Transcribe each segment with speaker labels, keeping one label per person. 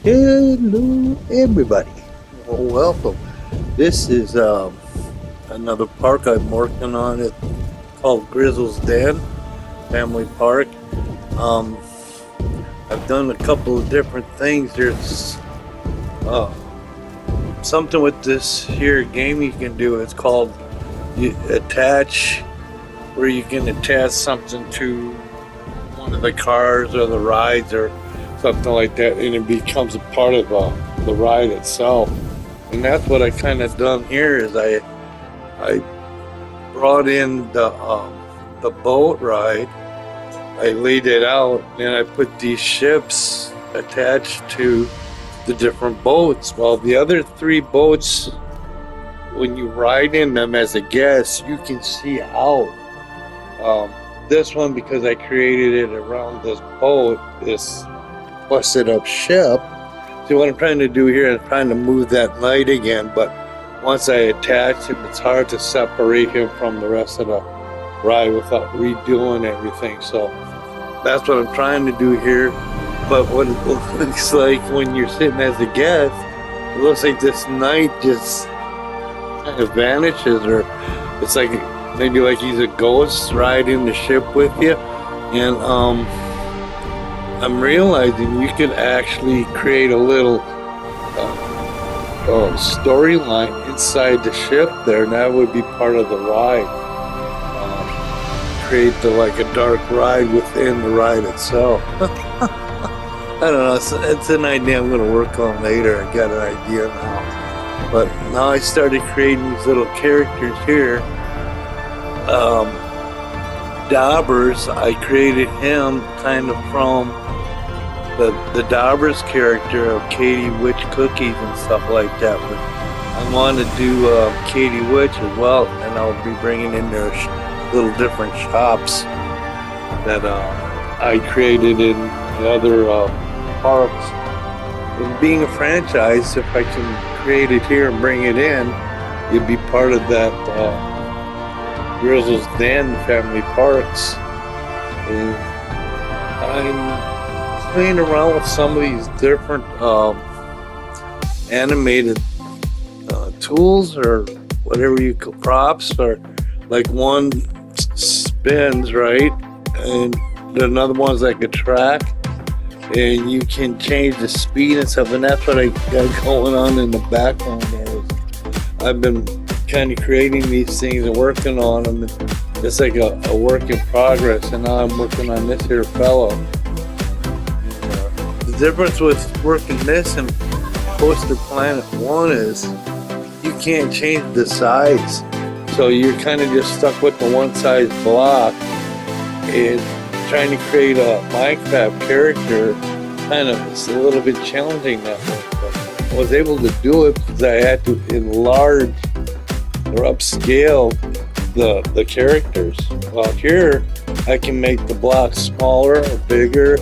Speaker 1: Hello, everybody. Well, welcome. This is another park I'm working on. It's called Grezzel's Den Family Park. Um, I've done a couple of different things. There's uh, something with this here game you can do. It's called you attach, where you can attach something to one of the cars or the rides or something like that, and it becomes a part of the ride itself. And that's what I kind of done here. Is I brought in the boat ride. I laid it out, and I put these ships attached to the different boats. Well, the other three boats, when you ride in them as a guest, you can see out. This one, because I created it around this boat, this busted up ship. See, what I'm trying to do here is trying to move that light again, but once I attach him, it's hard to separate him from the rest of the ride without redoing everything. So that's what I'm trying to do here. But what it looks like when you're sitting as a guest, it looks like this night just kind of vanishes, or it's like maybe like he's a ghost riding the ship with you. And I'm realizing you could actually create a little storyline inside the ship there, and that would be part of the ride. Create like a dark ride within the ride itself. I don't know. It's an idea I'm going to work on later. I got an idea now, but now I started creating these little characters here. Daubers, I created him kind of from the Daubers character of Katie Witch cookies and stuff like that. But I want to do Katie Witch as well, and I'll be bringing in their little different shops that I created in the other parks. And being a franchise, if I can create it here and bring it in, it'd be part of that Grezzel's Den Family Parks. And I'm playing around with some of these different animated tools, or whatever you call props, or like one spins, right? And another one's like a track, and you can change the speed and stuff. And that's what I got going on in the background there. I've been kind of creating these things and working on them. It's like a work in progress, and now I'm working on this here fellow. The difference with working this and Coaster Planet 1 is you can't change the size. So you're kind of just stuck with the one size block, and trying to create a Minecraft character it's a little bit challenging that way. But I was able to do it because I had to enlarge or upscale the characters. Well, here I can make the blocks smaller or bigger.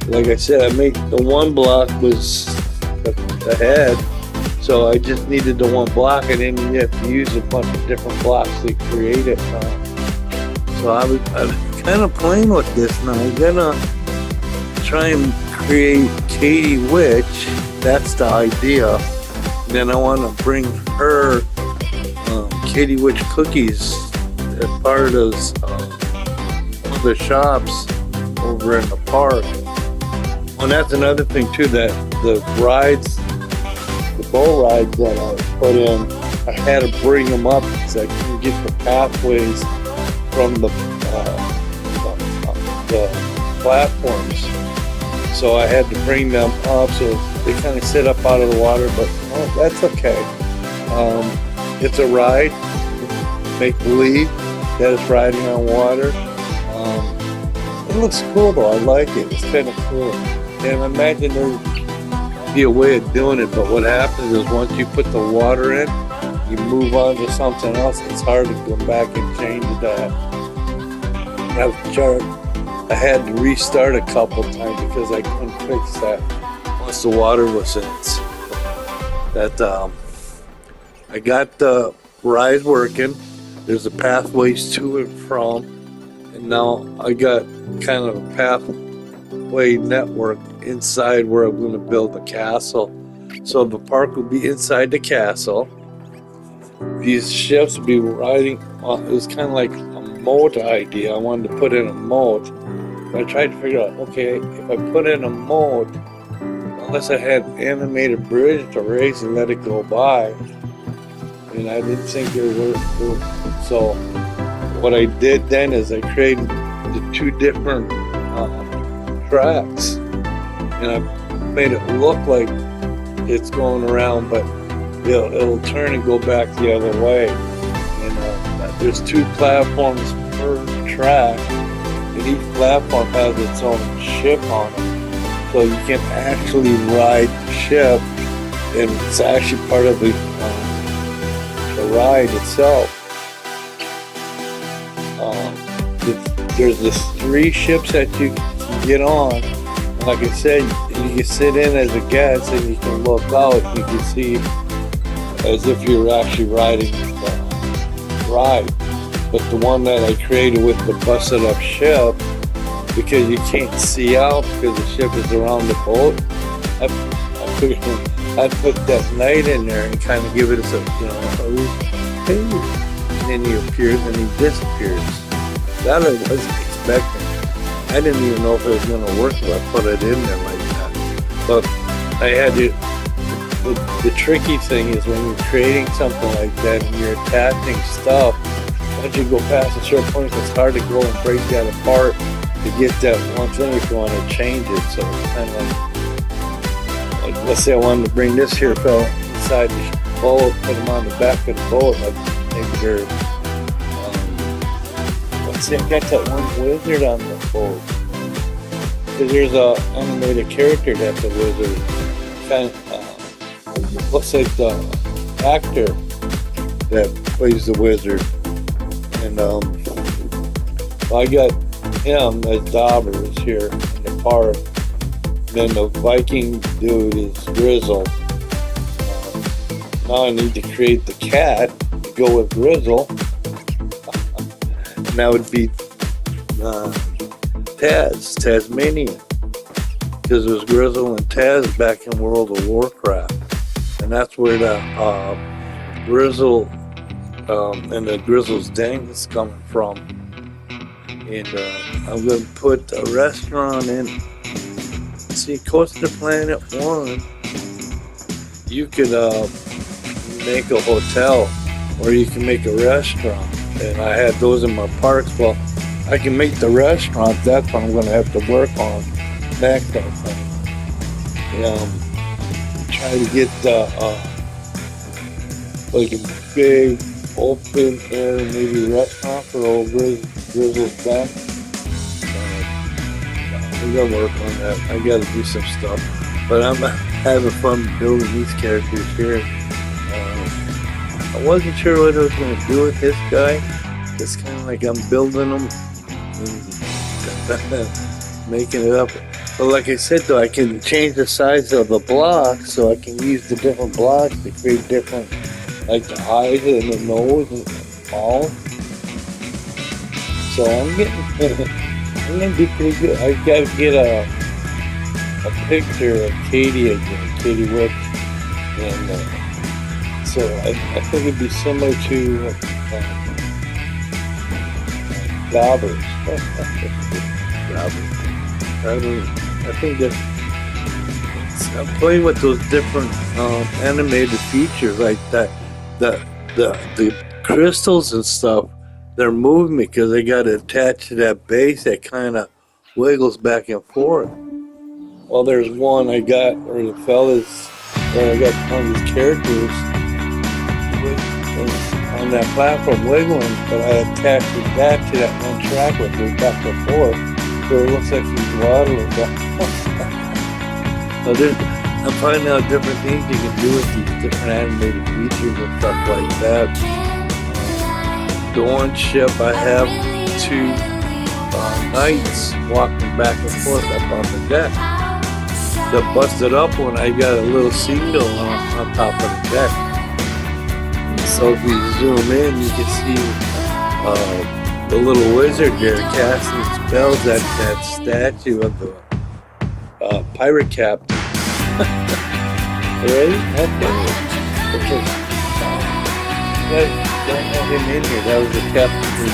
Speaker 1: Like I said, I made the one block was the head, so I just needed the one block, and then you have to use a bunch of different blocks to create it. So I'm kind of playing with this now. I'm gonna try and create Katie Witch. That's the idea. And then I want to bring her Katie Witch cookies as part of one of the shops over in the park. And that's another thing too, that the rides, the boat rides that I put in, I had to bring them up so I can get the pathways from the platforms. So I had to bring them up so they kind of sit up out of the water, but that's okay. It's a ride, make believe that it's riding on water. It looks cool though, I like it, it's kind of cool. And I imagine there'd be a way of doing it, but what happens is once you put the water in, you move on to something else, it's hard to go back and change that. I had to restart a couple times because I couldn't fix that once the water was in. I got the ride working. There's the pathways to and from, and now I got kind of a pathway network inside where I'm going to build the castle. So the park will be inside the castle. These ships will be riding. It was kind of like a moat idea. I wanted to put in a moat. But I tried to figure out, okay, if I put in a moat, unless I had an animated bridge to raise and let it go by, and I didn't think there were. So what I did then is I created the two different tracks, and I made it look like it's going around, but it'll turn and go back the other way. And there's two platforms per track, and each platform has its own ship on it, so you can actually ride the ship, and it's actually part of the ride itself. There's the 3 ships that you can get on. And like I said, you can sit in as a guest and you can look out. You can see as if you're actually riding the ride. But the one that I created with the busted up ship, because you can't see out because the ship is around the boat, I figured I'd put that night in there and kind of give it a, hey, and then he appears and he disappears. That I wasn't expecting. I didn't even know if it was going to work if I put it in there like that. But I had to. The tricky thing is when you're creating something like that and you're attaching stuff, once you go past a certain point, it's hard to go and break that apart to get that one thing if you want to change it. So it's kind of like let's say I wanted to bring this here fella inside the boat, put them on the back of the boat, like maybe they're. See, I got that one wizard on the boat. Because there's a animated character that's a wizard. Kind of looks like the actor that plays the wizard. And I got him as Daubers here in the park. Then the Viking dude is Grezzel. Now I need to create the cat to go with Grezzel. And that would be Tasmanian, because it was Grezzel and Taz back in World of Warcraft, and that's where the Grezzel and the Grezzel's Den is coming from. And I'm going to put a restaurant in. See, Coaster Planet 1, you could make a hotel, or you can make a restaurant. And I had those in my parks. Well, I can make the restaurant. That's what I'm going to have to work on next. I think. Try to get like a big open air maybe restaurant for old Grezzel's Den. We got to work on that. I got to do some stuff. But I'm having fun building these characters here. I wasn't sure what I was going to do with this guy. It's kind of like I'm building him and making it up. But like I said, though, I can change the size of the blocks, so I can use the different blocks to create different, like the eyes and the nose and all. So I'm going to do pretty good. I got to get a picture of Katie again, Katie Wicks, and so I think it'd be similar to Daubers. I think that I'm playing with those different animated features like that. The crystals and stuff, they're moving because they got to attach to that base that kind of wiggles back and forth. Well, there's one I got where the fellas, where I got one of these characters on that platform wiggling, but I attached it back to that one track with me back and forth, so it looks like he's waddling back. So I'm finding out different things you can do with these different animated features and stuff like that. The one ship I have 2 knights walking back and forth up on the deck. The busted up one, I got a little seagull on top of the deck. So if you zoom in, you can see the little wizard there casting spells at that statue of the pirate captain. Right? Okay. Because don't have him in here. That was the captain who,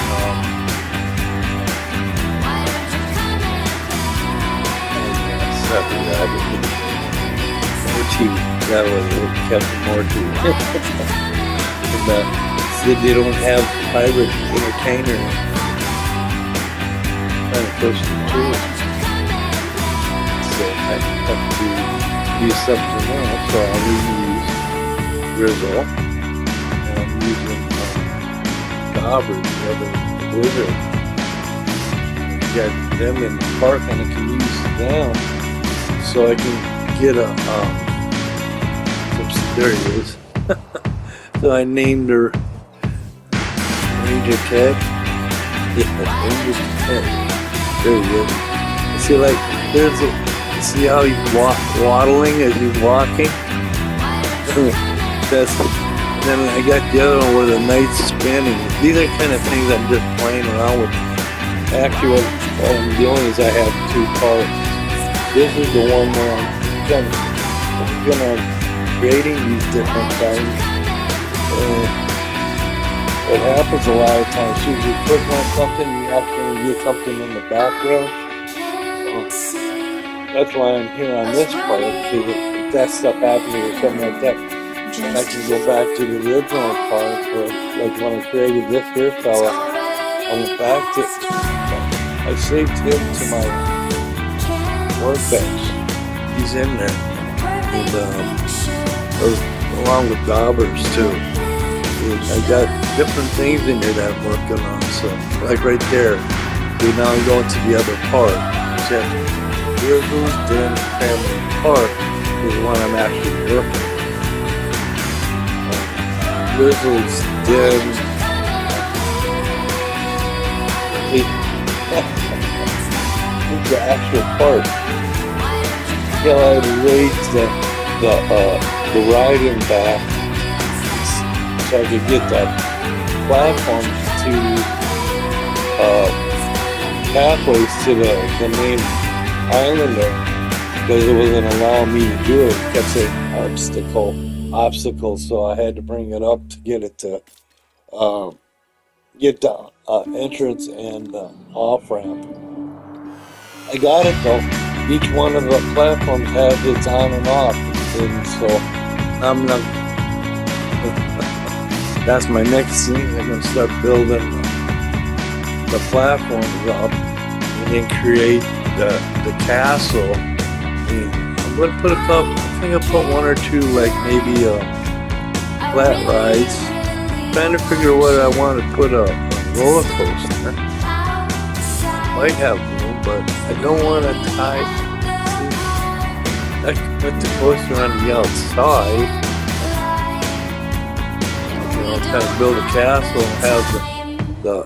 Speaker 1: Morty. That was Captain Morty. And, said they don't have pirate entertainer. Kind of close to tour. So I have to use something else. So I'll reuse Grezzel. And I'm using Dauber, the other Blizzard. Got them in the park and I can use them so I can get a oops, there he is. So I named her Ranger Ted. Yeah, Ranger Ted. There he is. See, like, there's a, see how he's waddling as he's walking? That's, then I got the other one where the night's spinning. These are kind of things I'm just playing around with. Actually, the only is I have two parts. This is the one where I'm gonna creating these different things. What happens a lot of times is you click on something, you actually get something in the background. That's why I'm here on this part, because if that stuff happens or something like that, I can go back to the original part, like when I created this here fella, I went back to, I saved him to my workbench. He's in there. And along with Daubers too. And I got different things in there that I'm working on. So like right there, we now go into the other part. Except Grezzel's Den Family Park is the one I'm actually working on. Grezzel's Den. It's the actual part. Yeah, I raised the riding back so I could get the platforms to pathways to the main island there, because it wasn't allowing me to do it. It kept saying obstacle, so I had to bring it up to get it to get the entrance and off ramp. I got it though. Each one of the platforms has its on and off, and so I'm not. That's my next thing. I'm gonna start building the platforms up, and then create the castle. And I'm gonna put a couple. I think I'll put one or two, like maybe flat rides. I'm trying to figure what I want to put a roller coaster. Might have room, but I don't want to tie. I can put the coaster on the outside. You know, kind of build a castle and have the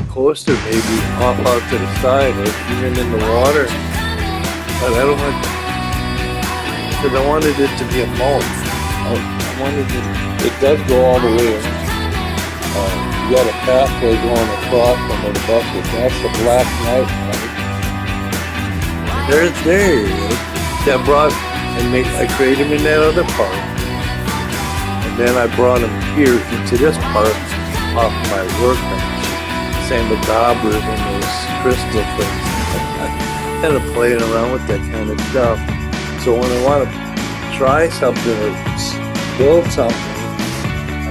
Speaker 1: coaster maybe off out to the side or even in the water. But I don't want, because I wanted it to be a moat. I wanted it does go all the way around. You got a pathway going across from the buses. That's the Black Knight. There he is. That I created him in that other part. And then I brought him here into this part off my workbench. Same with Daubers and those crystal things. I kind of playing around with that kind of stuff. So when I want to try something or build something,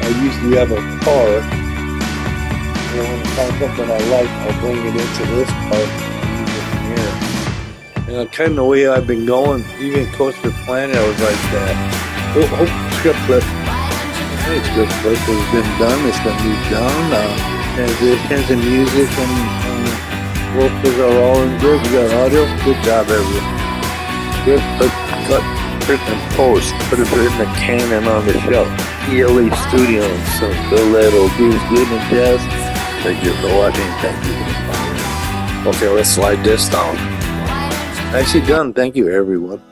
Speaker 1: I usually have a part. And when I find something I like, I'll bring it into this part and use it from here. And kind of the way I've been going, even Coaster Planet, I was like that. Script flip. Hey, script flip has been done. It's going to be done. Transitions and music and vocals are all in good. We got audio. Good job, everyone. Script flip, cut, print, and post. Put it in the canon on the shelf. ELA Studios. So Bill Little, Bruce Good and Jazz. Thank you for watching. Thank you. Okay, let's slide this down. Nicely done. Thank you, everyone.